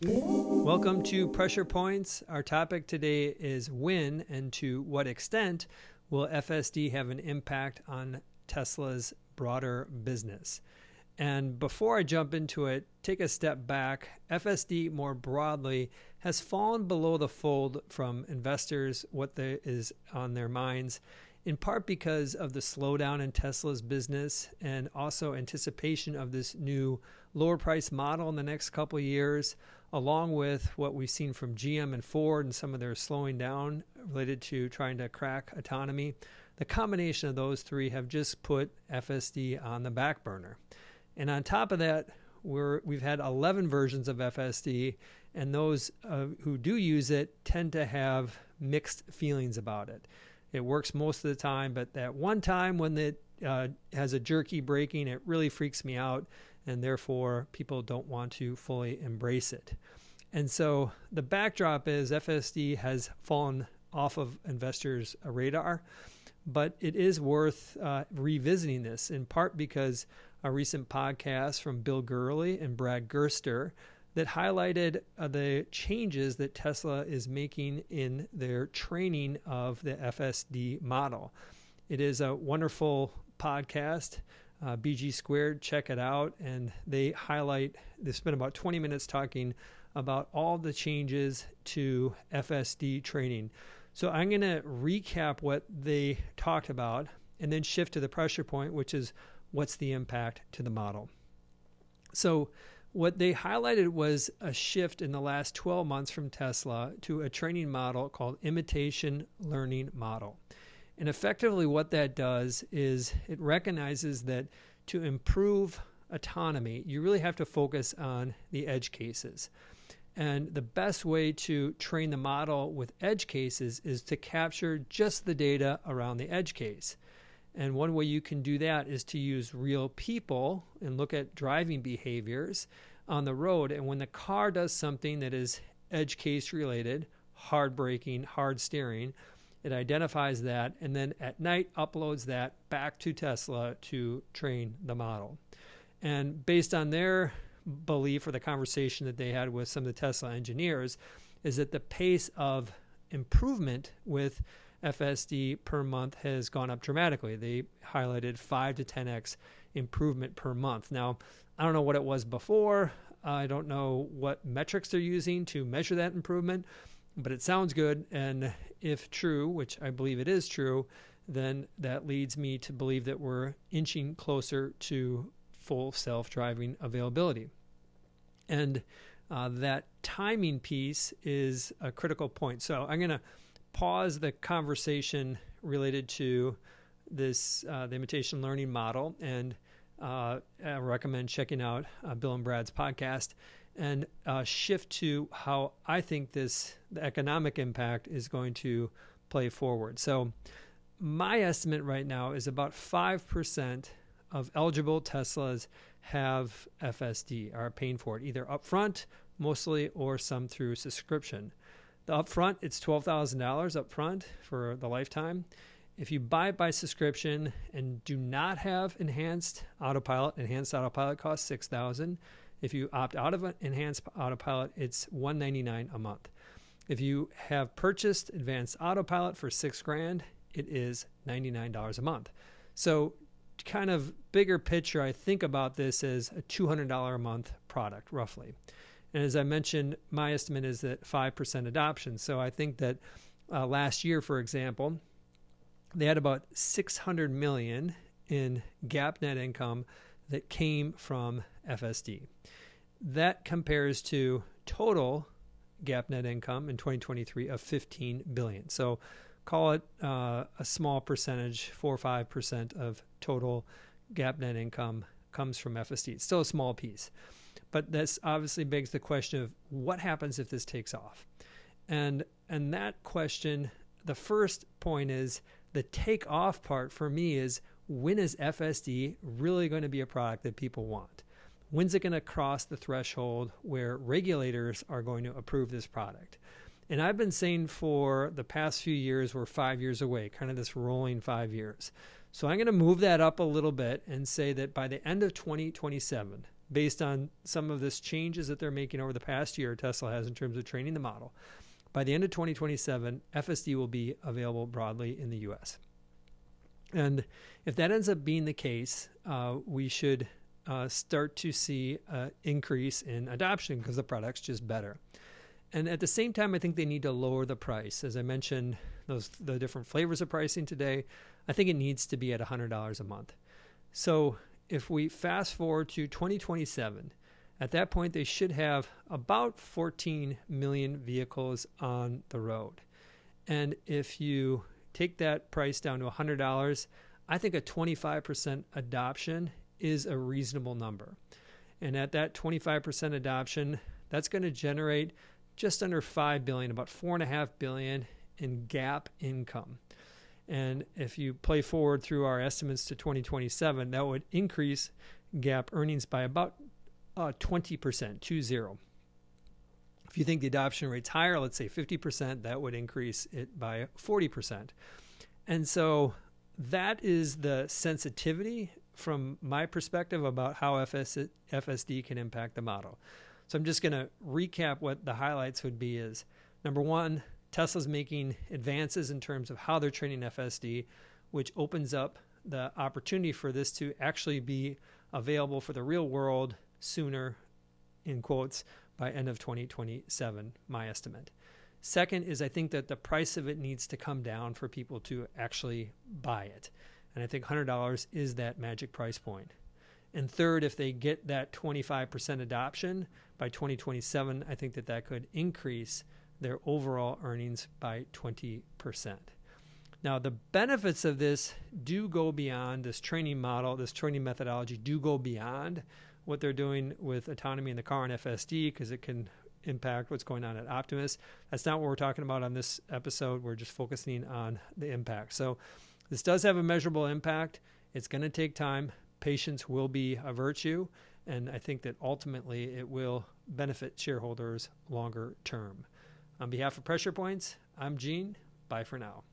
Welcome to Pressure Points. Our topic today is when and to what extent will FSD have an impact on Tesla's broader business. And before I jump into it, take a step back. FSD more broadly has fallen below the fold from investors, what is on their minds, in part because of the slowdown in Tesla's business and also anticipation of this new lower price model in the next couple of years, along with what we've seen from GM and Ford and some of their slowing down related to trying to crack autonomy. The combination of those three have just put FSD on the back burner. And on top of that, we've had 11 versions of FSD, and those who do use it tend to have mixed feelings about it. It works most of the time, but that one time when it has a jerky braking, it really freaks me out, and therefore people don't want to fully embrace it. And so the backdrop is FSD has fallen off of investors' radar, but it is worth revisiting this, in part because a recent podcast from Bill Gurley and Brad Gerster that highlighted the changes that Tesla is making in their training of the FSD model. It is a wonderful podcast, BG Squared, check it out, and they spent about 20 minutes talking about all the changes to FSD training. So I'm going to recap what they talked about and then shift to the pressure point, which is what's the impact to the model. So what they highlighted was a shift in the last 12 months from Tesla to a training model called imitation learning model. And effectively what that does is it recognizes that to improve autonomy, you really have to focus on the edge cases. And the best way to train the model with edge cases is to capture just the data around the edge case. And one way you can do that is to use real people and look at driving behaviors on the road. And when the car does something that is edge case related, hard braking, hard steering, it identifies that and then at night uploads that back to Tesla to train the model. And based on their belief or the conversation that they had with some of the Tesla engineers is that the pace of improvement with FSD per month has gone up dramatically. They highlighted 5 to 10x improvement per month. Now, I don't know what it was before. I don't know what metrics they're using to measure that improvement, but it sounds good. And if true, which I believe it is true, then that leads me to believe that we're inching closer to full self-driving availability. And that timing piece is a critical point. So I'm going to pause the conversation related to this, the imitation learning model, and I recommend checking out Bill and Brad's podcast and shift to how I think the economic impact is going to play forward. So my estimate right now is about 5% of eligible Teslas have FSD, are paying for it, either upfront, mostly, or some through subscription. The upfront, it's $12,000 upfront for the lifetime. If you buy it by subscription and do not have enhanced autopilot costs $6,000. If you opt out of enhanced autopilot, it's $199 a month. If you have purchased advanced autopilot for $6,000, it is $99 a month. So kind of bigger picture, I think about this as a $200 a month product, roughly. And as I mentioned, my estimate is that 5% adoption. So I think that last year, for example, they had about $600 million in GAAP net income that came from FSD. That compares to total GAAP net income in 2023 of $15 billion. So call it a small percentage, 4 or 5% of total GAAP net income comes from FSD. It's still a small piece. But this obviously begs the question of what happens if this takes off? And that question, the first point is the take off part for me is, when is FSD really going to be a product that people want? When's it going to cross the threshold where regulators are going to approve this product? And I've been saying for the past few years, we're 5 years away, kind of this rolling 5 years. So I'm going to move that up a little bit and say that by the end of 2027, based on some of this changes that they're making over the past year, Tesla has in terms of training the model, by the end of 2027, FSD will be available broadly in the US. And if that ends up being the case, we should start to see an increase in adoption because the product's just better. And at the same time, I think they need to lower the price. As I mentioned, the different flavors of pricing today, I think it needs to be at $100 a month. So if we fast forward to 2027, at that point, they should have about 14 million vehicles on the road. And if you take that price down to $100, I think a 25% adoption is a reasonable number. And at that 25% adoption, that's going to generate just under $5 billion, about $4.5 billion in GAAP income. And if you play forward through our estimates to 2027, that would increase GAAP earnings by about 20%, 20. If you think the adoption rate's higher, let's say 50%, that would increase it by 40%. And so that is the sensitivity from my perspective about how FSD can impact the model. So I'm just going to recap what the highlights would be is, number one, Tesla's making advances in terms of how they're training FSD, which opens up the opportunity for this to actually be available for the real world sooner, in quotes, by end of 2027, my estimate. Second is I think that the price of it needs to come down for people to actually buy it. And I think $100 is that magic price point. And third, if they get that 25% adoption by 2027, I think that could increase their overall earnings by 20%. Now, the benefits of this do go beyond this training model, this training methodology do go beyond what they're doing with autonomy in the car and FSD, because it can impact what's going on at Optimus. That's not what we're talking about on this episode. We're just focusing on the impact. So this does have a measurable impact. It's going to take time. Patience will be a virtue. And I think that ultimately it will benefit shareholders longer term. On behalf of Pressure Points, I'm Gene. Bye for now.